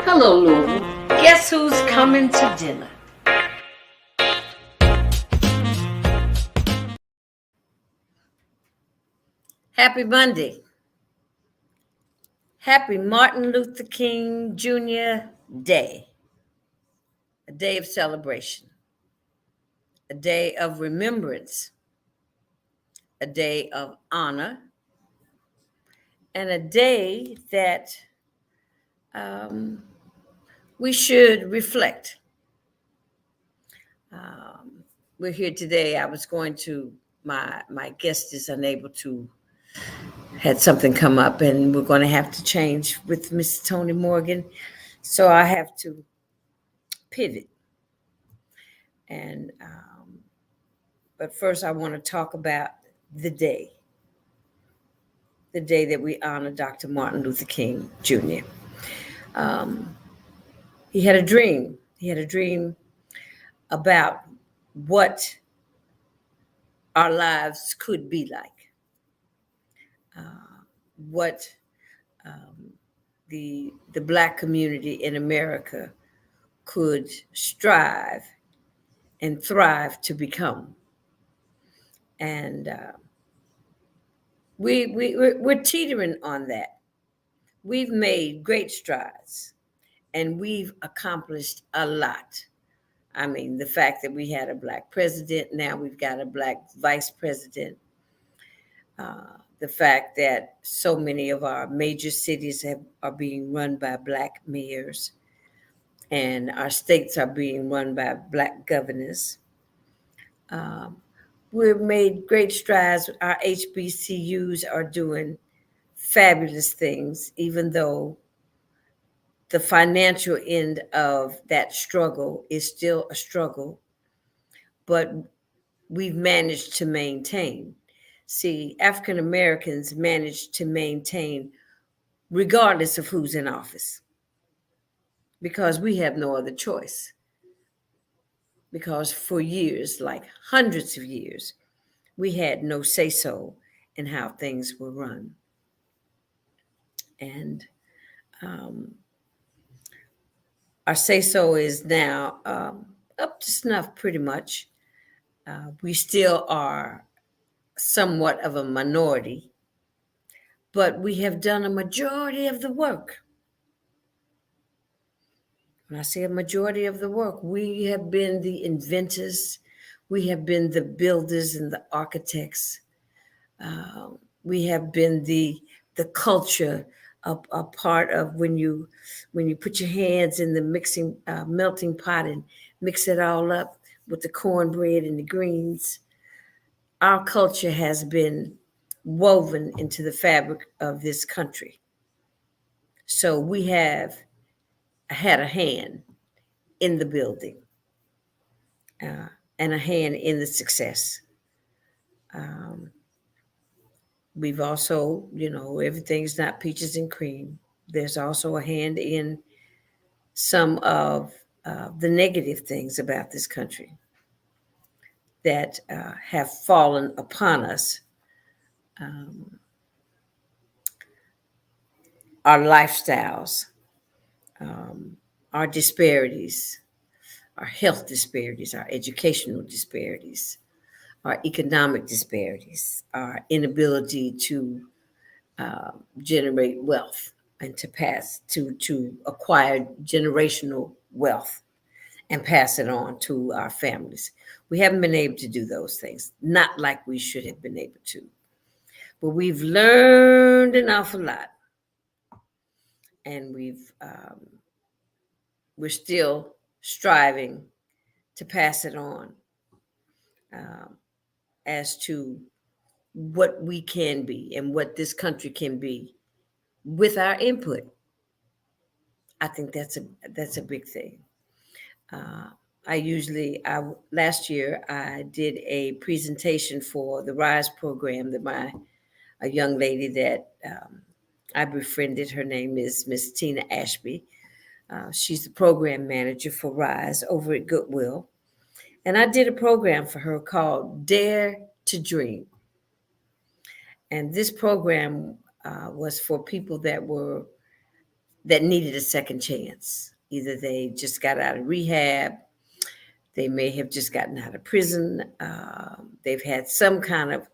Hello, Louisville. Guess who's coming to dinner? Happy Monday. Happy Martin Luther King Jr. Day. A day of celebration, a day of remembrance, a day of honor, and a day that we should reflect. We're here today. I was going to, my guest is unable to, had something come up, and we're going to have to change with Miss Toni Morgan. So I have to pivot. And but first, I want to talk about the day that we honor Dr. Martin Luther King Jr. He had a dream. He had a dream about what our lives could be like, what the Black community in America could strive and thrive to become. And we're teetering on that. We've made great strides, and we've accomplished a lot. I mean, the fact that we had a Black president, now we've got a Black vice president. The fact that so many of our major cities are being run by Black mayors, and our states are being run by Black governors. We've made great strides. Our HBCUs are doing fabulous things, even though the financial end of that struggle is still a struggle, but we've managed to maintain. See, African Americans managed to maintain regardless of who's in office, because we have no other choice. Because for years, like hundreds of years, we had no say-so in how things were run. And our say-so is now up to snuff pretty much. We still are somewhat of a minority, but we have done a majority of the work. When I say a majority of the work, we have been the inventors, we have been the builders and the architects. We have been the culture, a part of when you put your hands in the melting pot and mix it all up with the cornbread and the greens. Our culture has been woven into the fabric of this country. So we have had a hand in the building and a hand in the success. We've also, everything's not peaches and cream. There's also a hand in some of the negative things about this country that have fallen upon us. Our lifestyles, our disparities, our health disparities, our educational disparities, our economic disparities, our inability to generate wealth and to acquire generational wealth and pass it on to our families. We haven't been able to do those things, not like we should have been able to. But we've learned an awful lot, and we're still striving to pass it on as to what we can be and what this country can be with our input. I think that's a big thing. Last year I did a presentation for the RISE program that a young lady that I befriended. Her name is Miss Tina Ashby. She's the program manager for RISE over at Goodwill. And I did a program for her called Dare to Dream. And this program was for people that were that needed a second chance. Either they just got out of rehab, they may have just gotten out of prison, they've had some kind of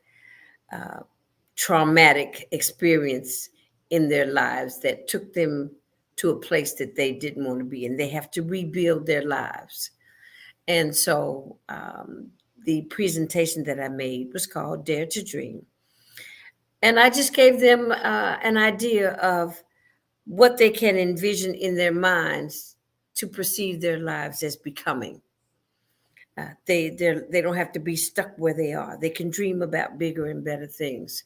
traumatic experience in their lives that took them to a place that they didn't want to be, and they have to rebuild their lives. And so the presentation that I made was called Dare to Dream. And I just gave them an idea of what they can envision in their minds to perceive their lives as becoming. They don't have to be stuck where they are. They can dream about bigger and better things.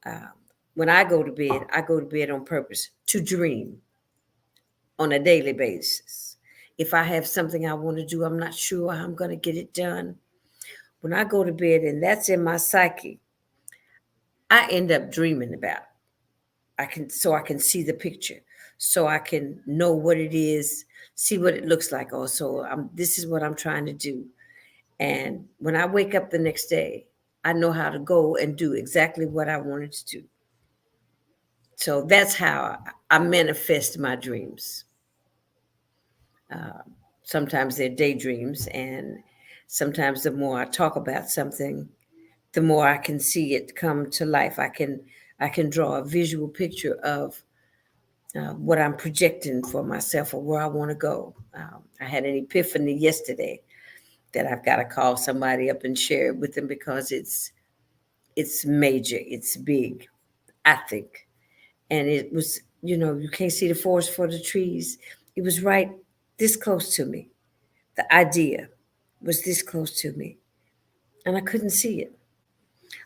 Uh, when I go to bed on purpose to dream on a daily basis. If I have something I want to do, I'm not sure how I'm going to get it done. When I go to bed and that's in my psyche, I end up dreaming about. I can see the picture, so I can know what it is, see what it looks like. Also, this is what I'm trying to do. And when I wake up the next day, I know how to go and do exactly what I wanted to do. So that's how I manifest my dreams. Sometimes they're daydreams, and sometimes the more I talk about something, the more I can see it come to life. I can draw a visual picture of what I'm projecting for myself or where I want to go. I had an epiphany yesterday that I've got to call somebody up and share it with them because it's major, it's big, I think. And it was, you can't see the forest for the trees. It was right this close to me. The idea was this close to me, and I couldn't see it.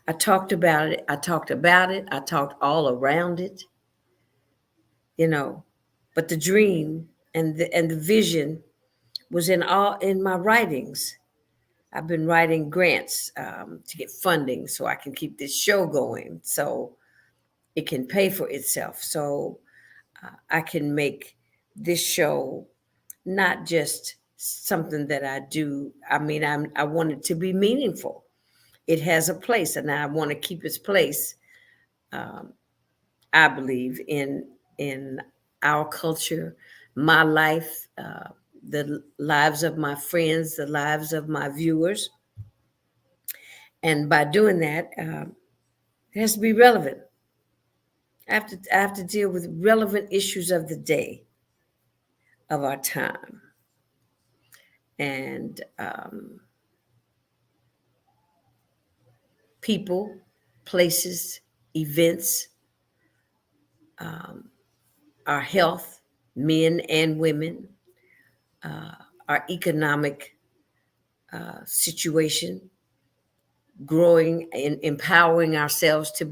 I talked about it. I talked about it. I talked all around it, you know. But the dream and the vision was in my writings. I've been writing grants to get funding so I can keep this show going, so it can pay for itself. So I can make this show not just something that I do. I mean, I want it to be meaningful. It has a place, and I want to keep its place. Um, I believe in our culture, my life, the lives of my friends, the lives of my viewers, and by doing that, it has to be relevant. I have to deal with relevant issues of the day, of our time, and people, places, events, our health, men and women, our economic situation, growing and empowering ourselves to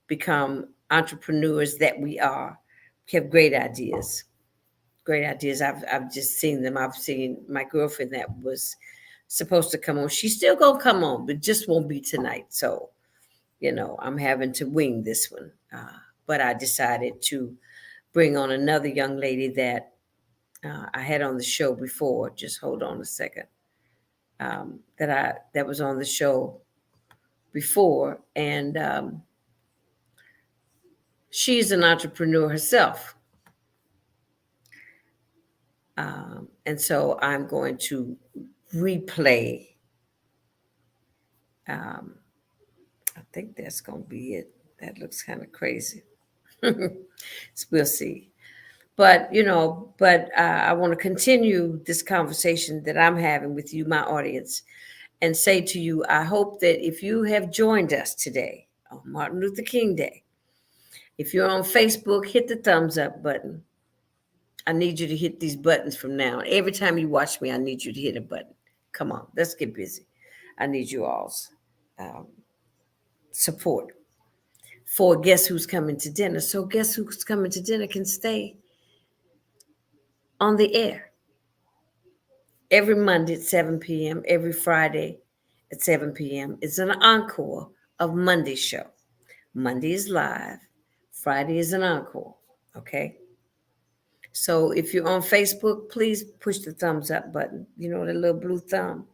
become entrepreneurs that we are. We have great ideas. Great ideas. I've just seen them. I've seen my girlfriend that was supposed to come on. She's still gonna come on, but just won't be tonight. So, I'm having to wing this one. But I decided to bring on another young lady that I had on the show before. Just hold on a second. That was on the show before, and she's an entrepreneur herself. And so I'm going to replay. I think that's going to be it. That looks kind of crazy. So we'll see. But I want to continue this conversation that I'm having with you, my audience, and say to you, I hope that if you have joined us today on Martin Luther King Day, if you're on Facebook, hit the thumbs up button. I need you to hit these buttons from now on. Every time you watch me, I need you to hit a button. Come on, let's get busy. I need you all's support. For Guess Who's Coming to Dinner. So Guess Who's Coming to Dinner can stay on the air every Monday at 7 p.m., every Friday at 7 p.m. It's an encore of Monday's show. Monday is live. Friday is an encore. Okay? So if you're on Facebook, please push the thumbs up button. You know, the little blue thumb.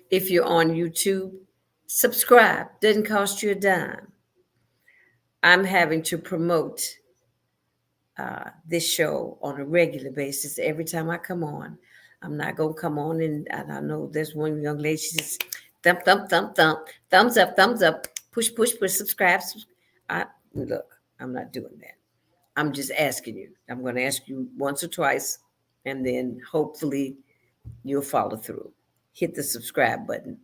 If you're on YouTube, subscribe. Doesn't cost you a dime. I'm having to promote this show on a regular basis. Every time I come on, I'm not gonna come on and I know there's one young lady. She says, thump, thump, thump, thump, thumbs up, push, push, push, subscribe. I look, I'm not doing that. I'm just asking you. I'm going to ask you once or twice, and then hopefully you'll follow through. Hit the subscribe button.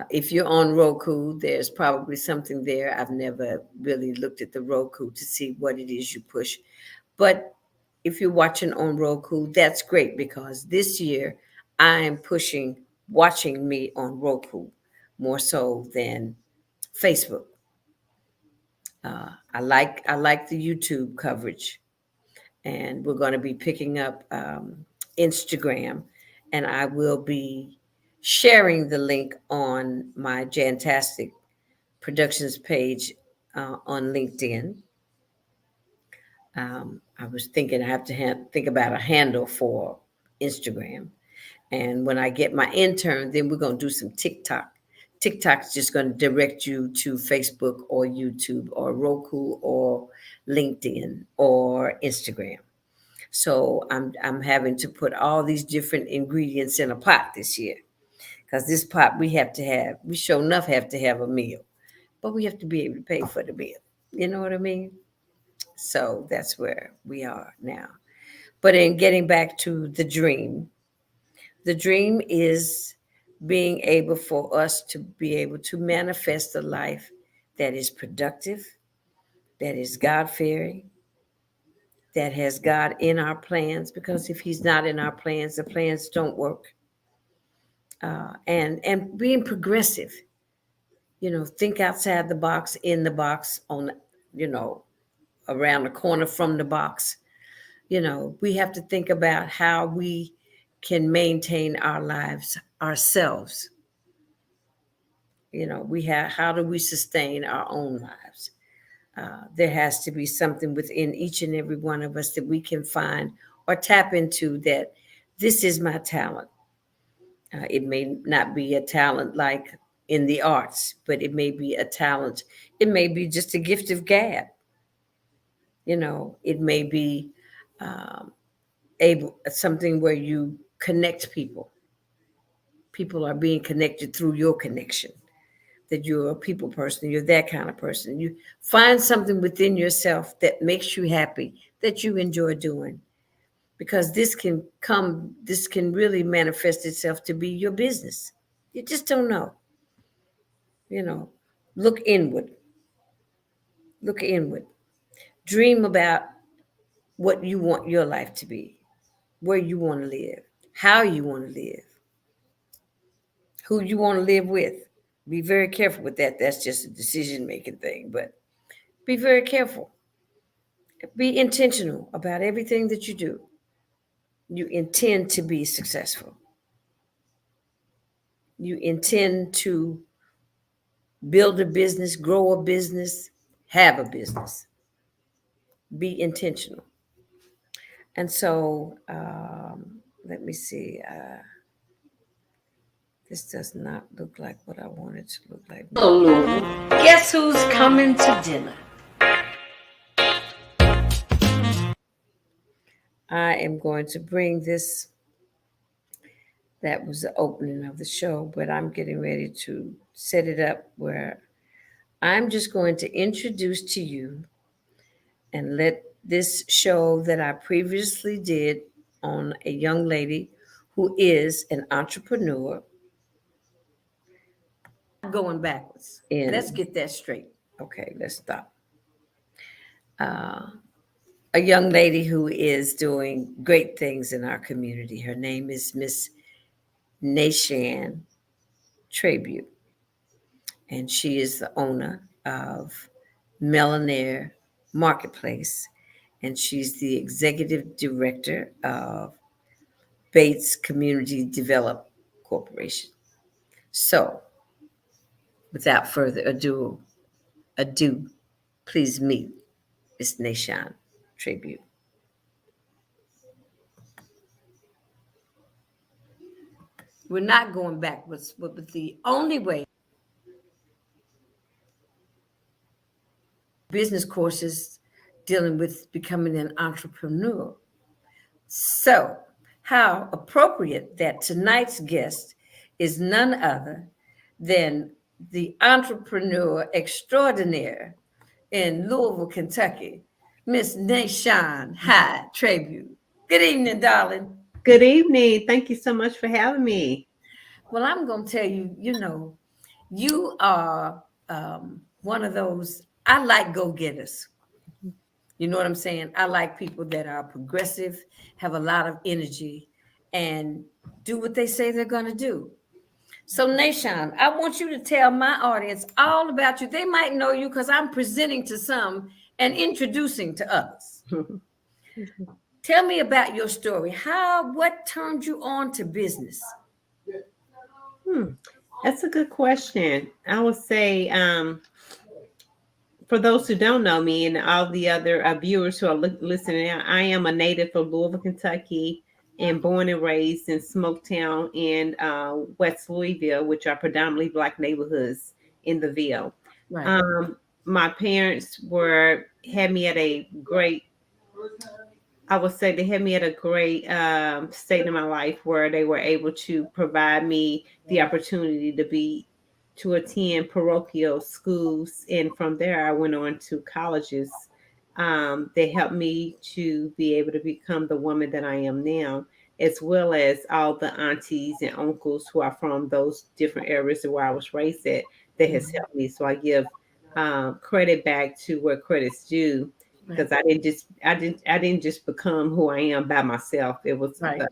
If you're on Roku, there's probably something there. I've never really looked at the Roku to see what it is you push. But if you're watching on Roku, that's great because this year I am pushing watching me on Roku more so than Facebook. I like the YouTube coverage, and we're going to be picking up Instagram, and I will be sharing the link on my Jantastic Productions page on LinkedIn. I was thinking I have to think about a handle for Instagram. And when I get my intern, then we're going to do some TikTok. TikTok's just going to direct you to Facebook or YouTube or Roku or LinkedIn or Instagram. So I'm having to put all these different ingredients in a pot this year because this pot we sure enough have to have a meal, but we have to be able to pay for the meal. You know what I mean? So that's where we are now. But in getting back to the dream is being able for us to be able to manifest a life that is productive, that is God fearing, that has God in our plans. Because if He's not in our plans, the plans don't work. And being progressive, think outside the box, in the box, on, you know, around the corner from the box. We have to think about how we can maintain our lives ourselves. We have how do we sustain our own lives? There has to be something within each and every one of us that we can find or tap into that this is my talent. It may not be a talent like in the arts, but it may be a talent. It may be just a gift of gab. It may be um, able something where you connect people. People are being connected through your connection. That you're a people person, you're that kind of person. You find something within yourself that makes you happy, that you enjoy doing. Because this can really manifest itself to be your business. You just don't know. You know, look inward. Look inward. Dream about what you want your life to be, where you want to live, how you want to live, who you want to live with. Be very careful with that. That's just a decision making thing, but be very careful. Be intentional about everything that you do. You intend to be successful. You intend to build a business, grow a business, have a business. Be intentional. And so, let me see. This does not look like what I want it to look like. Hello, Louisville. Guess who's coming to dinner? I am going to bring this. That was the opening of the show, but I'm getting ready to set it up where I'm just going to introduce to you and let this show that I previously did on a young lady who is an entrepreneur. Going backwards. Let's get that straight. Okay, let's stop. Uh, a young lady who is doing great things in our community. Her name is Miss Nashan Tribute, and she is the owner of Millionaire Marketplace, and she's the executive director of Bates Community Develop Corporation. So, without further ado, please meet Miss Nashan Tribute. We're not going backwards, but the only way business courses dealing with becoming an entrepreneur. So, how appropriate that tonight's guest is none other than the entrepreneur extraordinaire in Louisville, Kentucky, Miss Nashawn Hyde Tribute. Good evening, darling. Good evening. Thank you so much for having me. Well, I'm going to tell you, you are one of those, I like go getters. You know what I'm saying? I like people that are progressive, have a lot of energy, and do what they say they're going to do. So, Nashon, I want you to tell my audience all about you. They might know you because I'm presenting to some and introducing to others. Tell me about your story. What turned you on to business? Hmm. That's a good question. I would say, for those who don't know me and all the other viewers who are listening, I am a native of Louisville, Kentucky, and born and raised in Smoketown in West Louisville, which are predominantly Black neighborhoods in the Ville. Right. My parents had me at a great, I would say they had me at a great state in my life where they were able to provide me the opportunity to attend parochial schools, and from there I went on to colleges. They helped me to be able to become the woman that I am now, as well as all the aunties and uncles who are from those different areas where I was raised at that has Mhm. helped me. So I give credit back to where credit's due, Right. because I didn't just become who I am by myself. It was Right. the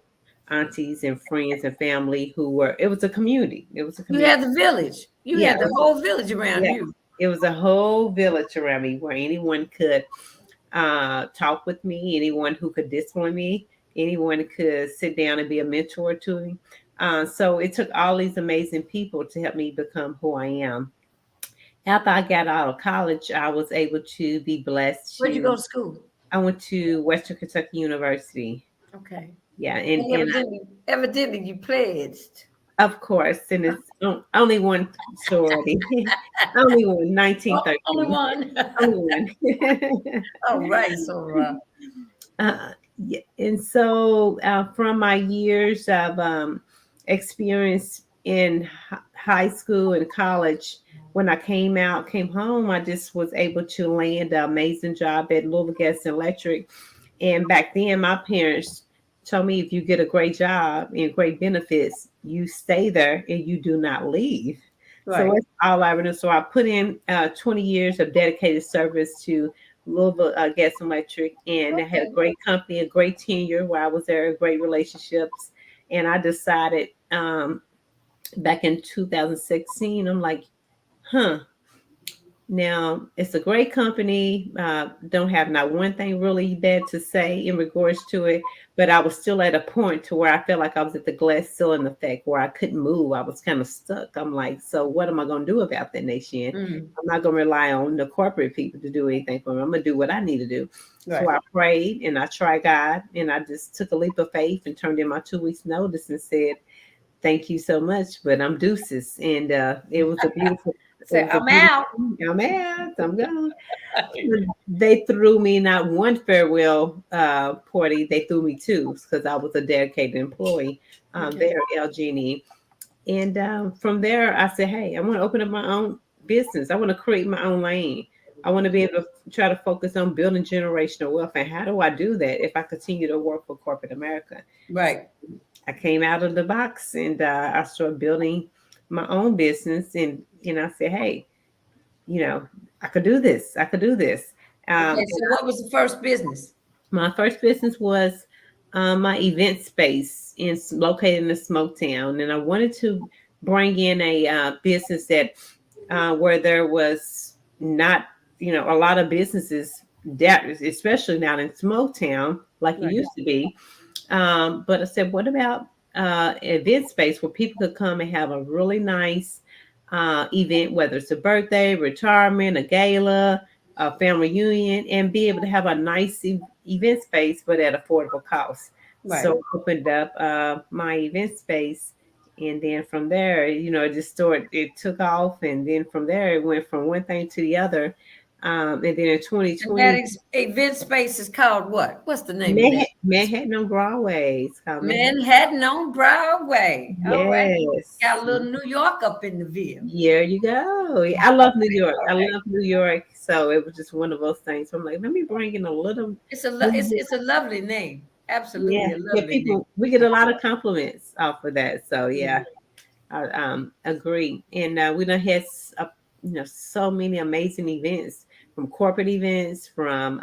aunties and friends and family who were. It was a community. It was a You community. had the village. You Yeah, had the whole village around yeah. you. It was a whole village around me where anyone could talk with me, anyone who could discipline me, anyone could sit down and be a mentor to me. So it took all these amazing people to help me become who I am. After I got out of college, I was able to be blessed Where'd you go to. to school? I went to Western Kentucky University. Okay. Yeah, And evidently you pledged. of course, and it's only one sorority, only one, Oh, only 1913, one. only one. All right. So, Yeah, and so from my years of experience in high school and college, when I came home, I just was able to land an amazing job at Louisville Gas and Electric. And back then, my parents told me if you get a great job and great benefits, you stay there and you do not leave. So right. that's all I ever knew. So I put in 20 years of dedicated service to Louisville Gas and Electric, and I had a Okay. great company, a great tenure where I was there, great relationships. And I decided back in 2016, I'm like, huh, now, it's a great company. Don't have not one thing really bad to say in regards to it, but I was still at a point to where I felt like I was at the glass ceiling effect where I couldn't move. I was kind of stuck. I'm like, so what am I going to do about that, Nation? Mm, I'm not going to rely on the corporate people to do anything for me. I'm going to do what I need to do. So right. I prayed and I tried God, and I just took a leap of faith and turned in my 2 weeks notice and said, thank you so much, but I'm deuces. And it Say, was a I'm beautiful, out. I'm out, I'm gone. They threw me not one farewell party, they threw me two because I was a dedicated employee Okay. there at LG&E. And from there, I said, hey, I want to open up my own business. I want to create my own lane. I want to be able to try to focus on building generational wealth. And how do I do that if I continue to work for corporate America? Right. I came out of the box and I started building my own business. And I said, hey, I could do this. I could do this. Okay. And So, what was the first business? my first business was my event space located in the smoke town. And I wanted to bring in a business that where there was not, a lot of businesses that, especially not in smoke town like it Right. used to be. But I said, what about event space where people could come and have a really nice event, whether it's a birthday, retirement, a gala, a family reunion, and be able to have a nice event space, but at affordable cost. Right. So I opened up my event space. And then from there, it just started, it took off. And then from there, it went from one thing to the other. And then in And that 2020, event space is called what? What's the name of that? Manhattan on Broadway. It's called Manhattan. Manhattan on Broadway. All right. Got a Yes. little New York up in the Ville. Here you go. I All love New right. York. All I right. love New York. So it was just one of those things. So I'm like, let me bring in a little New York. It's a lovely name. Yeah. Absolutely a Yeah. lovely name. People, we get a lot of compliments off of that. So yeah, Mhm. I agree. And we done had so many amazing events, from corporate events, from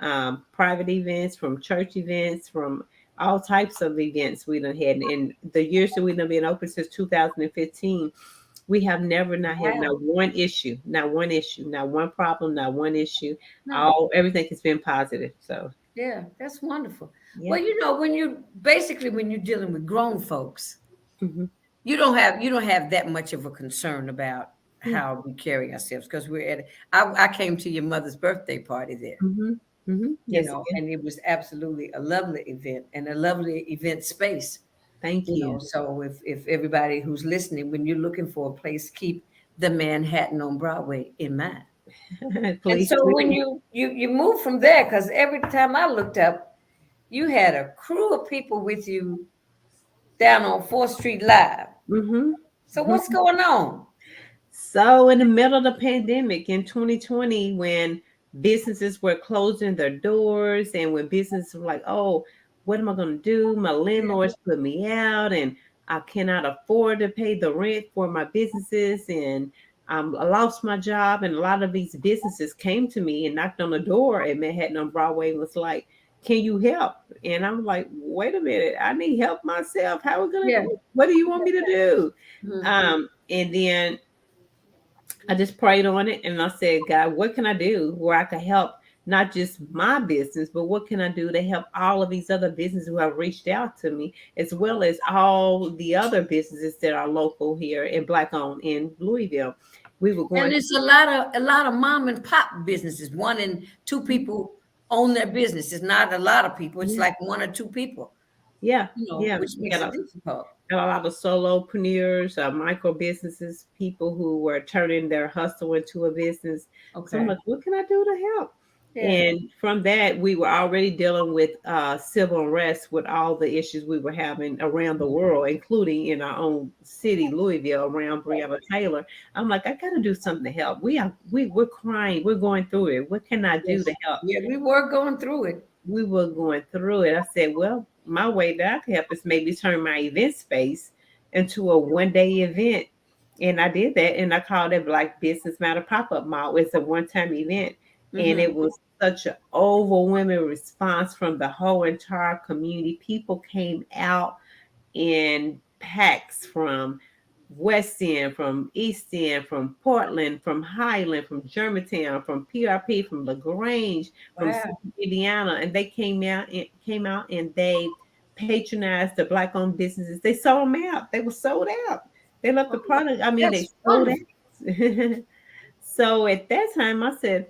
private events, from church events, from all types of events we done had. In the years that we done been open since 2015, we have never not had Wow. not one issue, not one issue, not one problem, not one issue. No. All Everything has been positive. So Yeah, that's wonderful. yeah. Well, when when you're dealing with grown folks, Hmm. you don't have that much of a concern about Yeah. how we carry ourselves because we're at I came to your mother's birthday party there, Hmm. Hmm. Yes. Yeah. and it was absolutely a lovely event and a lovely event space, Thank you. so if everybody who's listening, when you're looking for a place, keep the Manhattan on Broadway in mind. And Please so do. when you move from there, because every time I looked up, you had a crew of people with you down on 4th Street Live. Hmm. So what's going on? So, in the middle of the pandemic in 2020, when businesses were closing their doors and when businesses were like, oh, what am I going to do? My Yeah, landlords put me out and I cannot afford to pay the rent for my businesses. And I lost my job. And a lot of these businesses came to me and knocked on the door at Manhattan on Broadway and was like, can you help? And I'm like, wait a minute, I need help myself. How are we going yeah. to, what do you want me to do? Mhm. And then I just prayed on it and I said, God, what can I do where I can help not just my business, but what can I do to help all of these other businesses who have reached out to me, as well as all the other businesses that are local here and Black owned in Louisville. We were And going it's through. a lot of mom and pop businesses. One and two people own their business. It's not a lot of people. It's Yeah, like one or two people, yeah, yeah. which makes it difficult. Got a lot of solopreneurs, micro businesses, people who were turning their hustle into a business. So I'm Okay. like, what can I do to help? Yeah. And from that, we were already dealing with civil unrest with all the issues we were having around the world, including in our own city, Louisville, around Breonna Taylor. I'm like, I got to do something to help. We're crying. We're going through it. What can I do to Yes. help? Yeah, we were going through it. We were going through it. I said, well, my way that I can help is maybe turn my event space into a 1 day event. And I did that. And I called it Black Business Matter Pop-Up Mall. It's a one-time event. And Hmm. it was such an overwhelming response from the whole entire community. People came out in packs from West End, from East End, from Portland, from Highland, from Germantown, from PRP, from LaGrange, from Wow. Central Indiana, and they came out and they patronized the Black owned businesses. They sold them out. They were sold out. They left the product. I mean, they That's sold wonderful. out. So at that time, I said,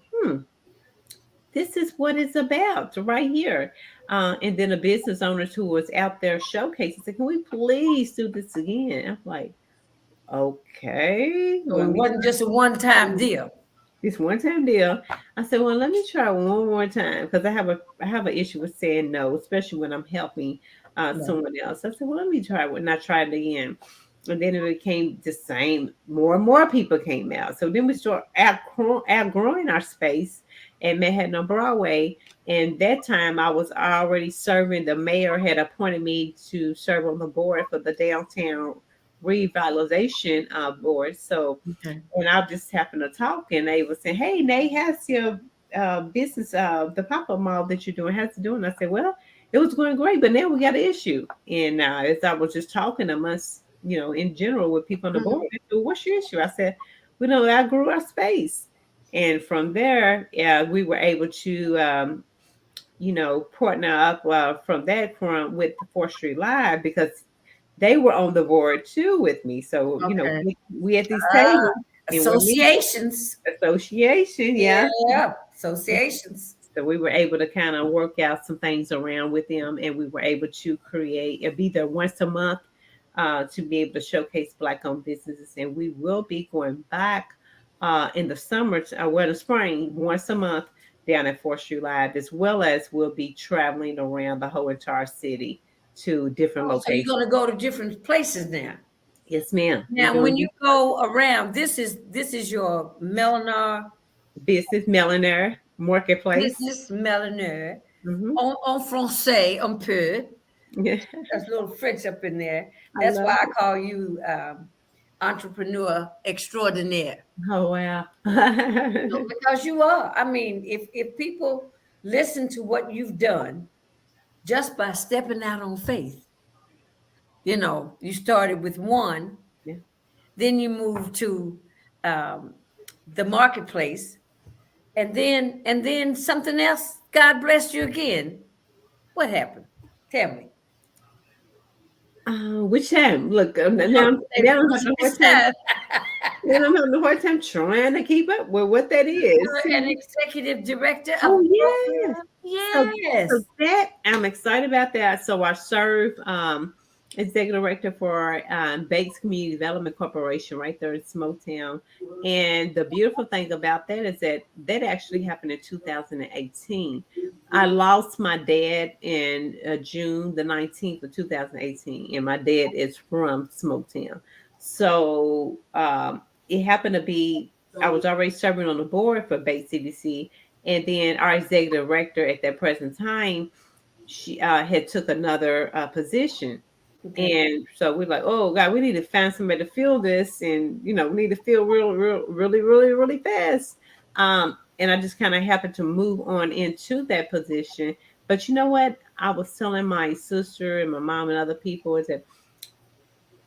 this is what it's about right here. And then a business owners who was out there showcasing said, can we please do this again? I'm like, okay, So let it me wasn't just a one-time try deal. this one time deal. I said, well, let me try one more time because I have an issue with saying no, especially when I'm helping Right. someone else. I said, well, let me try it, and I tried it again. And then it became the same. More and more people came out. So then we start outgrowing our space at Manhattan on Broadway. And that time I was already serving. The mayor had appointed me to serve on the board for the downtown revitalization board. So Okay. and I just happened to talk, and they were saying, "Hey, Nate, how's your business, the pop-up mall that you're doing? How's it doing?" I said, "Well, it was going great, but now we got an issue." And as I was just talking amongst, in general with people on the board, Mhm. they said, "What's your issue?" I said, "We know I grew our space," and from there, yeah, we were able to. Partner up from that front with the 4th Street Live because they were on the board too with me. So, Okay. we at these Ah, tables and we're meeting associations. association, yeah. Yeah, associations. So we were able to kind of work out some things around with them and we were able to create be there once a month to be able to showcase Black owned businesses. And we will be going back in the summer, well, the spring, once a month down at 4th Street Live, as well as we'll be traveling around the whole entire city to different Oh, so you're locations. going to go to different places now. Yes, ma'am. We're Now, doing when you go around, this is your Melinar business millionaire marketplace. business Melinar Hmm. en français un peu. Yeah, There's a little French up in there. I That's love why I it. call you entrepreneur extraordinaire. Oh wow. Because you are. I mean, if people listen to what you've done just by stepping out on faith, you started with one, Yeah. then you moved to um, the marketplace, and then something else. God blessed you again. What happened? Tell me. Which time? Look, now I'm having a hard This time. time, Now I'm having a hard time trying to keep up with what that is. you're an executive director of Oh a yes. program. So Yes. that I'm excited about that. So I serve executive director for Bates Community Development Corporation right there in Smoketown. And the beautiful thing about that is that that actually happened in 2018. I lost my dad in June the 19th of 2018, and my dad is from Smoketown. So it happened to be I was already serving on the board for Bates CDC, and then our executive director at that present time, she had took another position. Okay. And so we're like, oh God, we need to find somebody to fill this, and we need to fill really fast. And I just kind of happened to move on into that position. But you know what? I was telling my sister and my mom and other people is that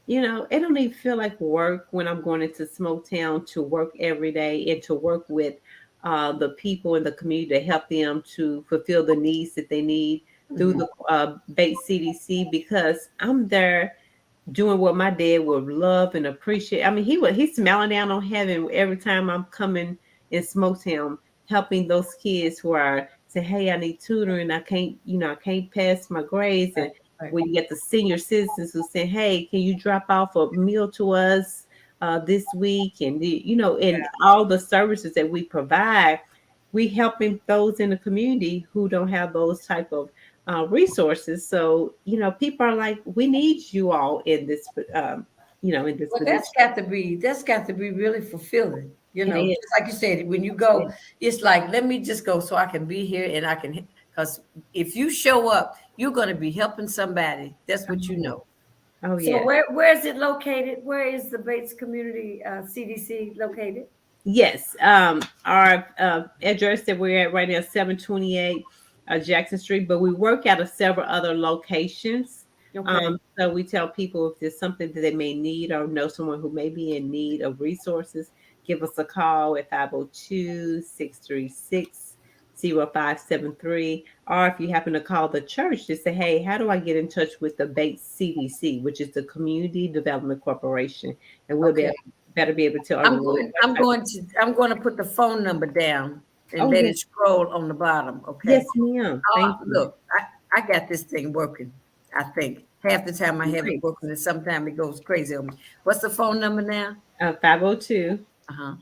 it don't even feel like work when I'm going into Smoketown to work every day and to work with the people in the community to help them to fulfill the needs that they need through Mhm. the Bates CDC, because I'm there doing what my dad would love and appreciate. I mean, he's smiling down on heaven every time I'm coming in Smoketown, helping those kids who are saying, "Hey, I need tutoring. I can't pass my grades." Right. And Right. when you get the senior citizens who say, "Hey, can you drop off a meal to us this week?" And and all the services that we provide, we helping those in the community who don't have those type of resources. So people are like, we need you all in this, in this Well, that's position. got to be that's got to be really fulfilling. It is. Just like you said, when you go, it's like, let me just go so I can be here and I can, because if you show up, you're going to be helping somebody. That's what you Oh, know. oh So yeah. where is it located? Where is the Bates Community CDC located? Yes. Our address that we're at right now is 728 Jackson Street, but we work out of several other locations. Okay. So we tell people if there's something that they may need or know someone who may be in need of resources, give us a call at 502-636-0573. Or if you happen to call the church, just say, hey, how do I get in touch with the Bates CDC, which is the Community Development Corporation? And we'll Okay. better be able to tell I'm everyone going. I'm what type going to. I'm going to put the phone number down and Oh, let yes. it scroll on the bottom. Okay. Yes, ma'am. Thank you. Look, I got this thing working. I think half the time I have it Great. working, and sometimes it goes crazy on me. What's the phone number now? 502 Uh huh.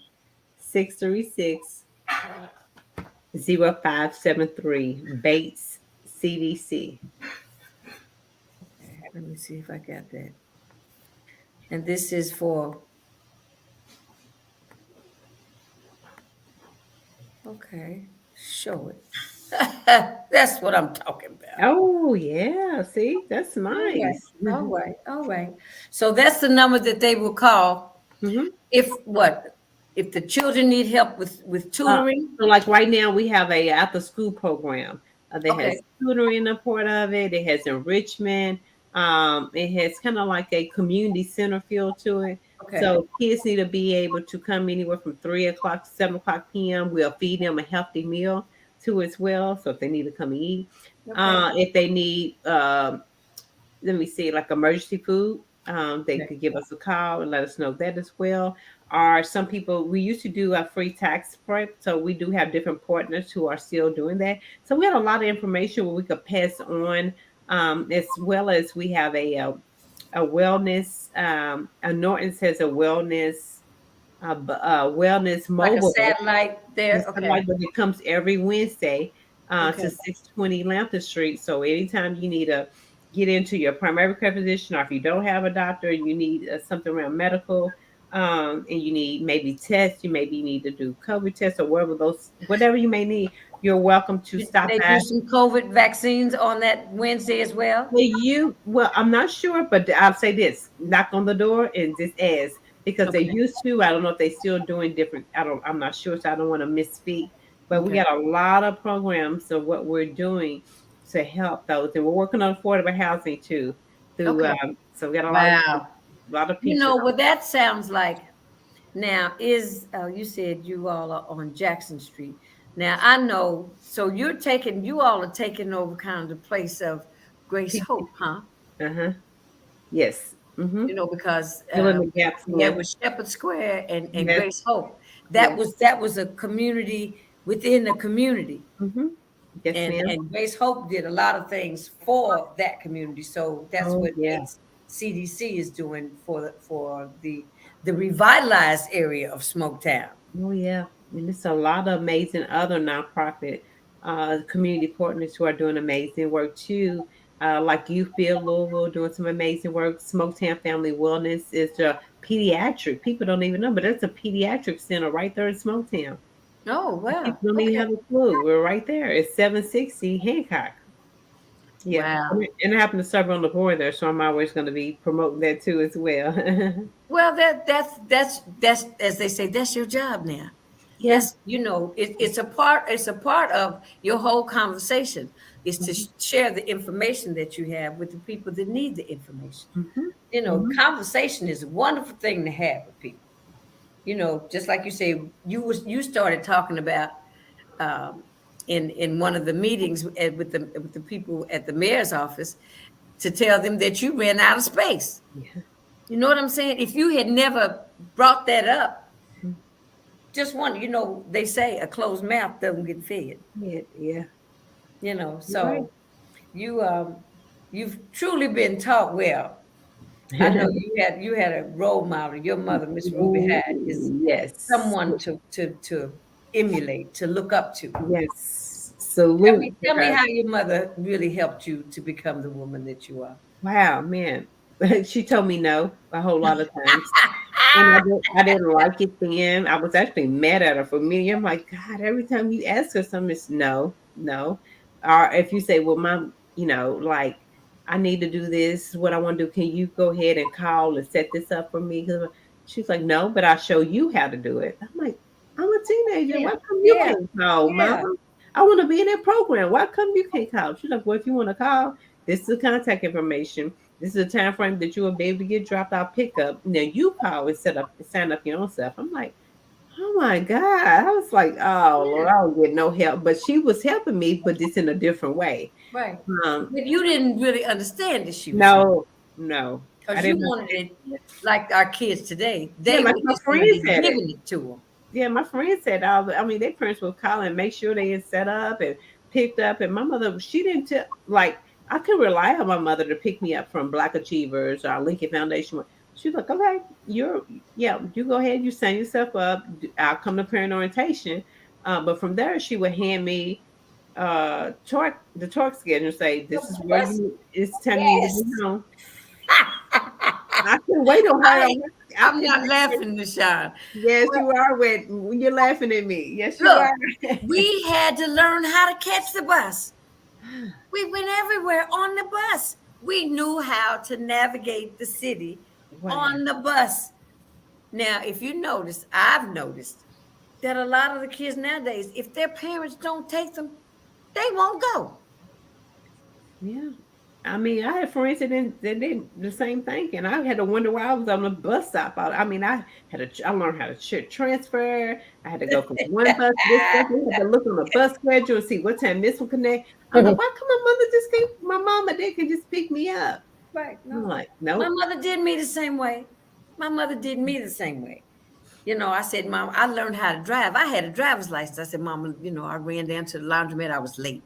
Bates CDC. Okay. Let me see if I got that. And this is for. Okay. Show it. That's what I'm talking about. Oh, yeah. See, that's All right. nice. All right. All right. So that's the number that they will call Hmm. if what? If the children need help with Uh, tutoring. so, like right now, we have a after school program that Okay. has tutoring a part of it. It has enrichment. It has kind of like a community center feel to it. Okay. So kids need to be able to come anywhere from 3 o'clock to 7 o'clock p.m. We'll feed them a healthy meal too as well. So if they need to come and eat, Okay. if they need let me see, like emergency food, they Okay. could give us a call and let us know that as well. Or some people, we used to do a free tax prep, so we do have different partners who are still doing that. So we have a lot of information where we could pass on, as well as we have a wellness. Norton's has a wellness. wellness Like a mobile. satellite there. It's Okay. like, but it comes every Wednesday to Okay. 620 Lampton Street. So anytime you need to get into your primary care physician, or if you don't have a doctor, you need something around medical, and you need maybe tests, you maybe need to do COVID tests or whatever you may need, you're welcome to stop They by. do some COVID vaccines on that Wednesday as well. Well, I'm not sure, but I'll say this: knock on the door and just ask, because they Okay. used to. I don't know if they still doing different. I'm not sure, so I don't want to misspeak. But we Okay. got a lot of programs of what we're doing to help those, and we're working on affordable housing too. Through Okay. so we got Wow. a lot of You pieces. know what that sounds like. Now, is you said you all are on Jackson Street. Now I know, so you all are taking over kind of the place of Grace Hope, huh? Uh huh. Yes. Mm-hmm. You know, because Filling the gaps. there Yeah. was Shepherd Square and Yes. Grace Hope. Yes. That was a community within the community. Mm-hmm. Yes, ma'am. And Grace Hope did a lot of things for that community. So that's Oh what yeah. CDC is doing for the revitalized area of Smoketown. Oh yeah, and there's a lot of amazing other nonprofit community partners who are doing amazing work too. Like Youth Build Louisville doing some amazing work. Smoketown Family Wellness is a pediatric. People don't even know, but it's a pediatric center right there in Smoketown. Oh wow. People don't even Okay. have a clue. We're right there. It's 760 Hancock. Yeah, Wow. and I happen to serve on the board there, so I'm always going to be promoting that too as well. Well, that's as they say, that's your job now. Yeah. That's it's a part of your whole conversation is to Hmm. share the information that you have with the people that need the information. Hmm. You know, Hmm. conversation is a wonderful thing to have with people. You know, just like you say, you started talking about um, in one of the meetings with the people at the mayor's office to tell them that you ran out of space. Yeah. You know what I'm saying? If you had never brought that up, just one, you know, they say a closed mouth doesn't get fed. Yeah. Yeah. You know, You're right. so you you've truly been taught well. I know you had a role model. Your mother, Miss Ruby Ooh, Hyde, is yes. someone to emulate, to look up to. Yes. Salute to Tell me her. how your mother really helped you to become the woman that you are. Wow, man. She told me no a whole lot of times. And I didn't like it then. I was actually mad at her for me. I'm like, God, every time you ask her something, it's no, no. Or if you say, well, mom, like, I need to do this, what I want to do. Can you go ahead and call and set this up for me? 'Cause she's like, no, but I'll show you how to do it. I'm like, I'm a teenager. Yeah, Why come you yeah, can't call, yeah. mom? I want to be in that program. Why come you can't call? She's like, well, if you want to call, this is the contact information. This is a time frame that you will be able to get dropped out pickup. Now you call and sign up your own stuff. I'm like, oh my God. I was like, oh Lord, Yeah, I don't get no help. But she was helping me, but just in a different way. right. Um, But you didn't really understand that she was helping no, no. I because you didn't wanted understand it it. like our kids today. Yeah, They like were my just going to friend be said it. giving it to them. Yeah, my friend said all I mean, their parents would call and make sure they had set up and picked up. And my mother, she didn't tell like I could rely on my mother to pick me up from Black Achievers or Lincoln Foundation. She's like, okay, you go ahead, you sign yourself up. I'll come to parent orientation. But from there, she would hand me the torque schedule and say, this is where Bus? you it's time you need to be Yes. home. I can wait on her. I, I I'm can not laughing, Nishan. Yes, Well, you are when you're laughing at me. Yes, you look, are. we had to learn how to catch the bus. We went everywhere on the bus. We knew how to navigate the city Wow. on the bus. Now, if you notice, I've noticed that a lot of the kids nowadays, if their parents don't take them, they won't go. Yeah. I mean, I had friends that did the same thing, and I had to wonder why I was on the bus stop. I mean, I learned how to transfer. I had to go from one bus to this bus. I had to look on the bus schedule and see what time this one connect. I'm like, why come my mom and dad can just pick me up? Right. I'm No. like, My nope. mother did me the same way. My mother did me the same way. You know, I said, Mom, I learned how to drive. I had a driver's license. I said, Mama, you know, I ran down to the laundromat. I was late.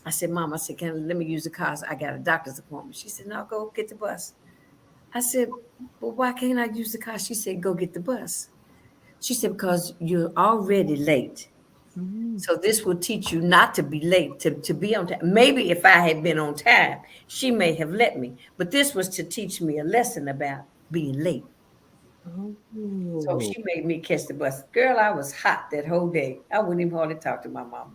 I said, Mom, I said, let me use the car? I got a doctor's appointment. She said, no, go get the bus. I said, well, why can't I use the car? She said, go get the bus. She said, because you're already late. Mm. So this will teach you not to be late, to be on time. Maybe if I had been on time, she may have let me. But this was to teach me a lesson about being late. So Oh. she made me catch the bus. Girl, I was hot that whole day. I wouldn't even hardly talk to my mama.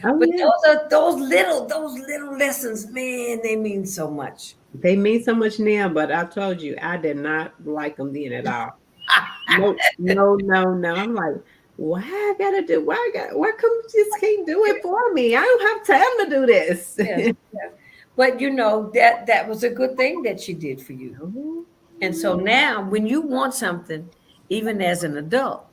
Oh But yeah. those little lessons, man, they mean so much. They mean so much now, but I told you I did not like them then at all. No, no, no, no. I'm like, why I gotta do? Why come you just can't do it for me? I don't have time to do this. Yes, yes. But that was a good thing that she did for you. Oh, And so now when you want something, even as an adult,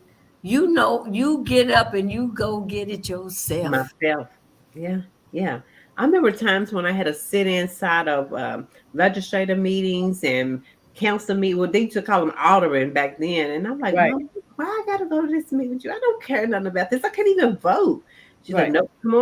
you get up and you go get it yourself. myself. Yeah, yeah. I remember times when I had to sit inside of legislative meetings and council meet. Well, they used to call them ordering back then, and I'm like, Right, Mom, why I gotta go to this meeting with you? I don't care nothing about this. I can't even vote. She's like, right. no, come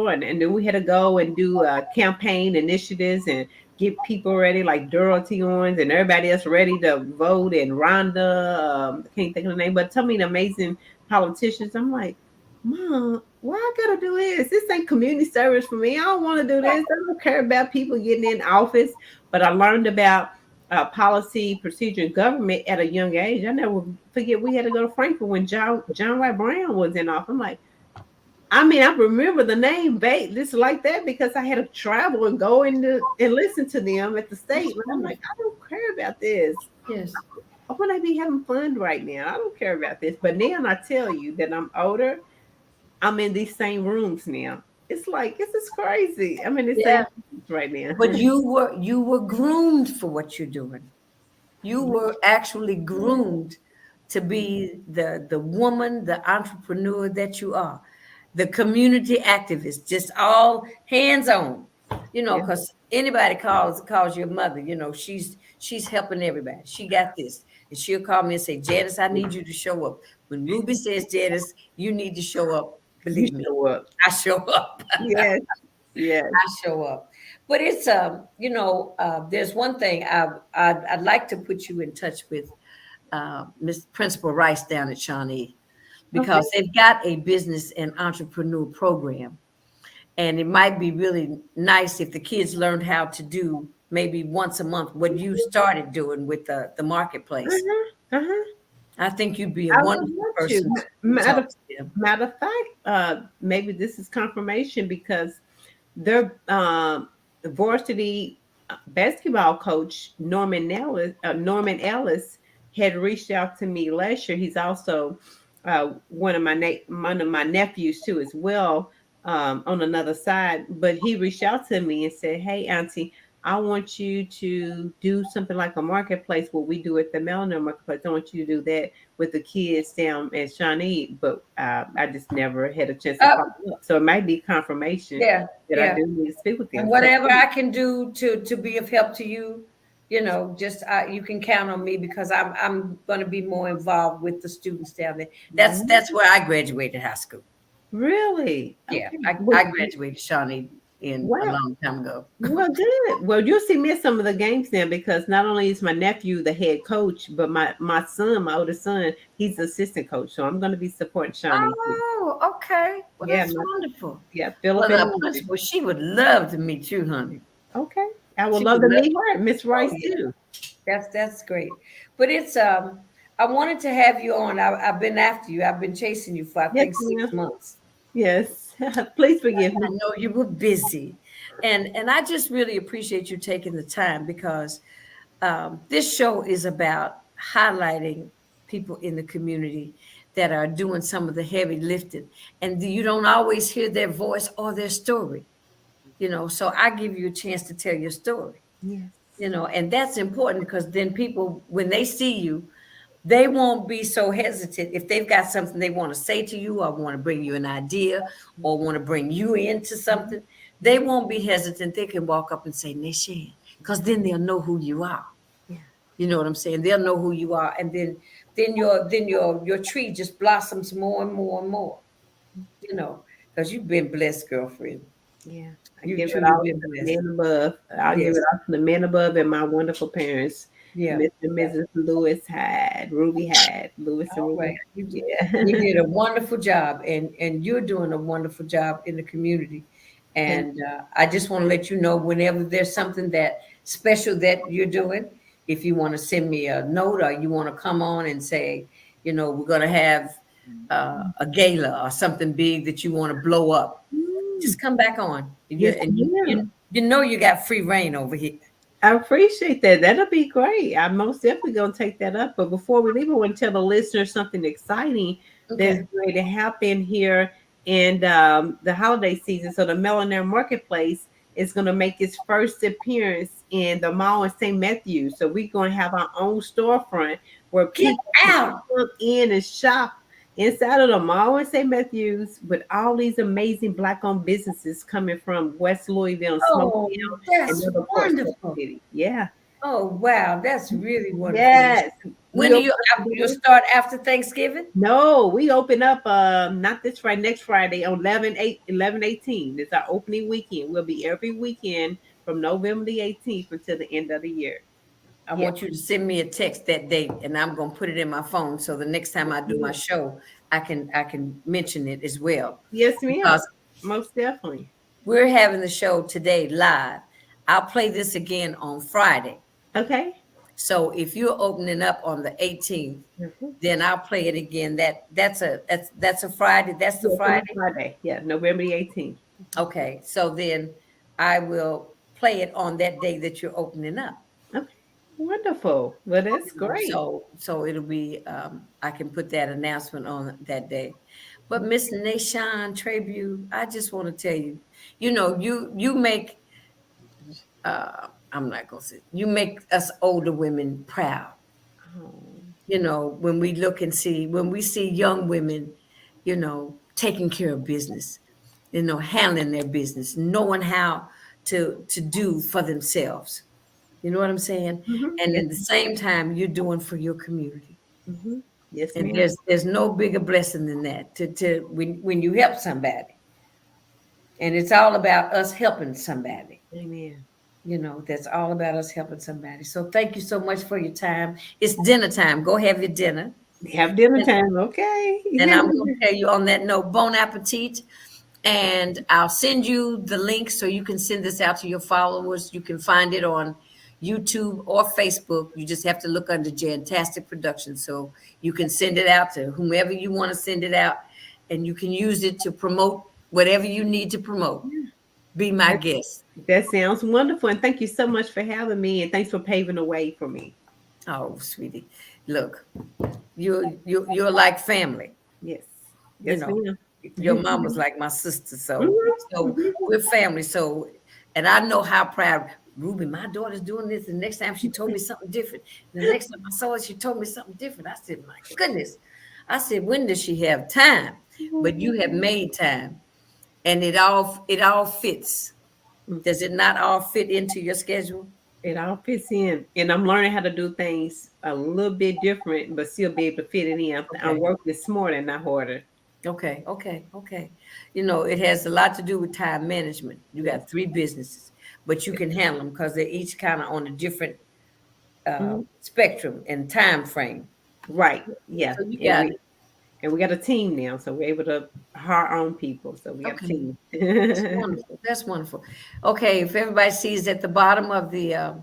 on. And then we had to go and do campaign initiatives and get people ready, like Dorothy Owens and everybody else ready to vote. And Rhonda, I can't think of the name, but tell me the amazing politicians. I'm like, Mom, why I gotta do this? This ain't community service for me. I don't want to do this. I don't care about people getting in office. But I learned about policy, procedure, and government at a young age. I never forget we had to go to Frankfurt when John White Brown was in office. I'm like, I mean, I remember the name this like that because I had to travel and go and listen to them at the state. That's But I'm like, wonderful. I don't care about this. Yes. I want to be having fun right now. I don't care about this. But now I tell you that I'm older. I'm in these same rooms now. It's like this is crazy. I'm in the same Yeah. rooms right now. But you were groomed for what you're doing. You were actually groomed to be the woman, the entrepreneur that you are, the community activist, just all hands on. Yeah. Because anybody calls your mother, she's helping everybody. She got this. And she'll call me and say, Janice, I need you to show up. When Ruby says, Janice, you need to show up. You Believe me, show up. I show up. Yes. Yes. I show up. But it's there's one thing I'd like to put you in touch with Miss Principal Rice down at Shawnee Okay. because they've got a business and entrepreneur program, and it might be really nice if the kids learned how to do maybe once a month what you started doing with the marketplace. Uh-huh. Uh-huh. I think you'd be a I would wonderful love to. person to Matter talk to them. matter of fact, maybe this is confirmation because their varsity basketball coach Norman Ellis had reached out to me last year. He's also one of my nephews too as well, on another side. But he reached out to me and said, "Hey, Auntie, I want you to do something like a marketplace, what we do at the Melanour Marketplace. I want you to do that with the kids down at Shawnee." But I just never had a chance to Oh, follow up. So it might be confirmation yeah, that I yeah. do need to speak with And them. So whatever I can do to be of help to you, just you can count on me because I'm going to be more involved with the students down there. That's where I graduated high school. really? Yeah, Okay. I graduated Shawnee in a Wow. long time ago. Well, good. Well, you'll see me at some of the games now because not only is my nephew the head coach, but my son, my older son, he's the assistant coach. So I'm going to be supporting Shawnee too. Oh, okay. Well, Yeah, that's wonderful. Philip Well, and the Lindsay. principal, she would love to meet you, honey. Okay. I would She love would to love. meet her, Miss Oh Rice yeah, too. that's great. But it's I wanted to have you on. I've been after you. I've been chasing you for I Yes, think ma'am. 6 months. Yes. Please forgive I me. know you were busy, and I just really appreciate you taking the time because this show is about highlighting people in the community that are doing some of the heavy lifting, and you don't always hear their voice or their story. So I give you a chance to tell your story. Yes. And that's important because then people, when they see you, they won't be so hesitant if they've got something they want to say to you or want to bring you an idea or want to bring you into something. They won't be hesitant. They can walk up and say, Nishan, because then they'll know who you are. Yeah. You know what I'm saying? They'll know who you are. And then your tree just blossoms more and more and more, because you've been blessed, girlfriend. Yeah. I You've give it truly all been to the blessed. men above. I'll give Yes. it all to the men above and my wonderful parents. Yeah. Mr. and Mrs. Lewis had, Ruby had, Lewis and All Ruby right. had. Yeah. You did a wonderful job, and you're doing a wonderful job in the community. Thank And I just want to let you know whenever there's something that special that you're doing, if you want to send me a note or you want to come on and say, we're going to have a gala or something big that you want to blow up, you. just come back on. Yes, And ma'am. you got free reign over here. I appreciate that. That'll be great. I'm most definitely gonna take that up. But before we leave, I want to tell the listeners something exciting that's Okay. going to happen here in the holiday season. So the Millionaire Marketplace is going to make its first appearance in the mall in St. Matthews. So we're going to have our own storefront where Get people can out. come in and shop inside of the mall in St. Matthews with all these amazing Black-owned businesses coming from West Louisville and Smoke Oh, and that's other parts of wonderful. the city. Yeah. Oh, wow. That's really wonderful. Yes. When We do open you, up the you'll doors. start after Thanksgiving? No, we open up not this Friday, next Friday on 11/8/11/18. It's our opening weekend. We'll be every weekend from November the 18th until the end of the year. I Yeah. want you to send me a text that date and I'm going to put it in my phone. So the next time I do my show, I can mention it as well. Yes, ma'am. Because Most definitely. we're having the show today live. I'll play this again on Friday. Okay. So if you're opening up on the 18th, Mhm. then I'll play it again. That's a Friday. That's the Yes, on Friday. Friday. Yeah, November the 18th. Okay. So then I will play it on that day that you're opening up. Okay. Wonderful. Well, that's great. So it'll be I can put that announcement on that day. But Miss Nashawn Tribute, I just want to tell you, you make I'm not gonna say you make us older women proud. Oh, When we look and see when we see young women, taking care of business, handling their business, knowing how to do for themselves. You know what I'm saying? And yes. at the same time, you're doing for your community. Yes, And ma'am. there's no bigger blessing than that to when you help somebody. And it's all about us helping somebody. Amen. That's all about us helping somebody. So thank you so much for your time. It's dinner time. Go have your dinner. Have dinner And, time. Okay. and I'm going to tell you on that note, bon appetit. And I'll send you the link so you can send this out to your followers. You can find it on YouTube or Facebook. You just have to look under Jantastic Productions. So you can send it out to whomever you want to send it out, and you can use it to promote whatever you need to promote. Be my guest. That sounds wonderful. And thank you so much for having me. And thanks for paving the way for me. Oh, sweetie. Look, you're like family. Yes. You Yes, know, ma'am. your mom was like my sister. So Mhm, so mhm. we're family. So and I know how proud Ruby, my daughter's doing this. The next time she told me something different. The next time I saw her, she told me something different. I said, my goodness. I said, when does she have time? But you have made time. And it all fits. Does it not all fit into your schedule? It all fits in. And I'm learning how to do things a little bit different, but still be able to fit it in. I'm Okay. working smarter, not harder. Okay, okay, okay. It has a lot to do with time management. You Yes. got three businesses, but you can handle them because they're each kind of on a different Mhm. spectrum and time frame. Right. Yeah. So you And got we it. and we got a team now, so we're able to hire our own people. So we got a Okay, team. that's wonderful. That's wonderful. Okay, if everybody sees at the bottom of the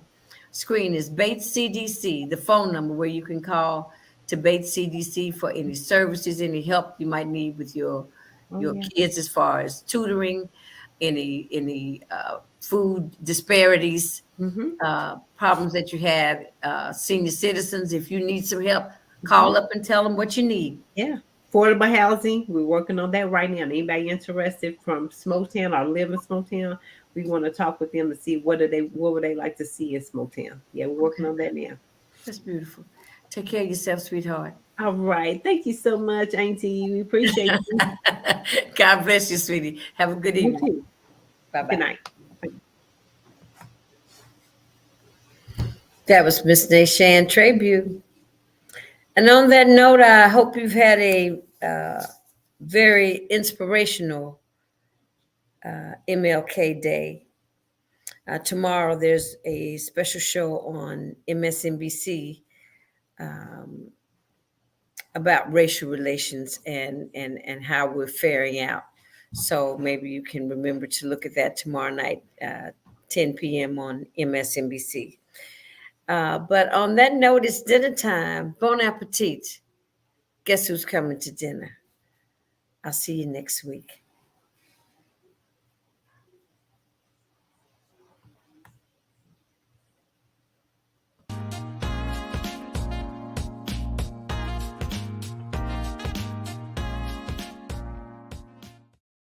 screen is Bates CDC, the phone number where you can call to Bates CDC for any services, any help you might need with your Oh your yeah. kids as far as tutoring, any food disparities, Hmm. problems that you have, senior citizens. If you need some help, Hmm. call up and tell them what you need. Yeah. Affordable housing. We're working on that right now. Anybody interested from Smoketown or live in Smoketown, we want to talk with them to see what would they like to see in Smoketown. Yeah, we're working Okay, on that now. that's beautiful. Take care of yourself, sweetheart. All right. Thank you so much, Auntie. We appreciate you. God bless you, sweetie. Have a good You evening. too. Bye Good bye. night. That was Miss Nashan Tribute. And on that note, I hope you've had a very inspirational MLK Day. Tomorrow there's a special show on MSNBC um, about racial relations and how we're faring out. So maybe you can remember to look at that tomorrow night, 10 p.m. on MSNBC. But on that note, it's dinner time. Bon appetit. Guess who's coming to dinner? I'll see you next week.